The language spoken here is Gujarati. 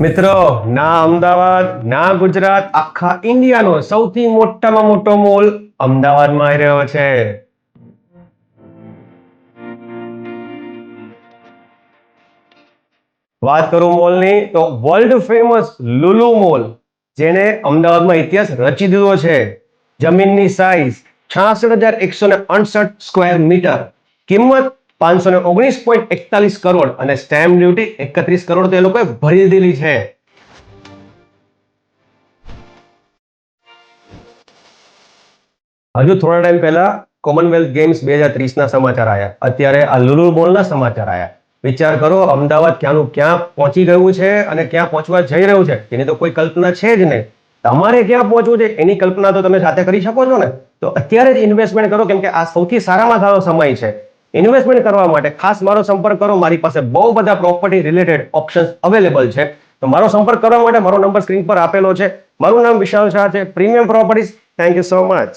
મિત્રો, ના અમદાવાદ ના ગુજરાત, આખા ઇન્ડિયાનો સૌથી મોટામાં મોટો મોલ અમદાવાદમાં આવી રહ્યો છે. વાત કરું મોલની તો વર્લ્ડ ફેમસ લુલુ મોલ, જેને અમદાવાદમાં ઇતિહાસ રચી દીધો છે. જમીનની સાઇઝ 66,168 સ્ક્વેર મીટર, કિંમત 519.41 કરોડ અને સ્ટેમ્પ ડ્યુટી 31 કરોડ તો એ લોકોએ ભરી દીધેલી છે. હજુ થોડા ટાઈમ પહેલા કોમનવેલ્થ ગેમ્સ 2030 ના સમાચાર આવ્યા. અત્યારે આ લુલુ મોલના સમાચાર આવ્યા. વિચાર કરો, અમદાવાદ ક્યાંનું ક્યાં પહોંચી ગયું છે અને ક્યાં પહોંચવા જઈ રહ્યું છે એની તો કોઈ કલ્પના છે જ નહીં. તમારે ક્યાં પહોંચવું છે એની કલ્પના તો તમે સાથે કરી શકો છો ને. તો અત્યારે જ ઇન્વેસ્ટમેન્ટ કરો, કેમ કે આ સૌથી સારામાં સારો સમય છે ઇન્વેસ્ટમેન્ટ કરવા માટે. ખાસ મારો સંપર્ક કરો, મારી પાસે બહુ બધા પ્રોપર્ટી રિલેટેડ ઓપ્શન્સ અવેલેબલ છે. તો મારો સંપર્ક કરવા માટે મારો નંબર સ્ક્રીન પર આપેલો છે. મારું નામ વિશાલ શાહ છે, premium properties. Thank you so much.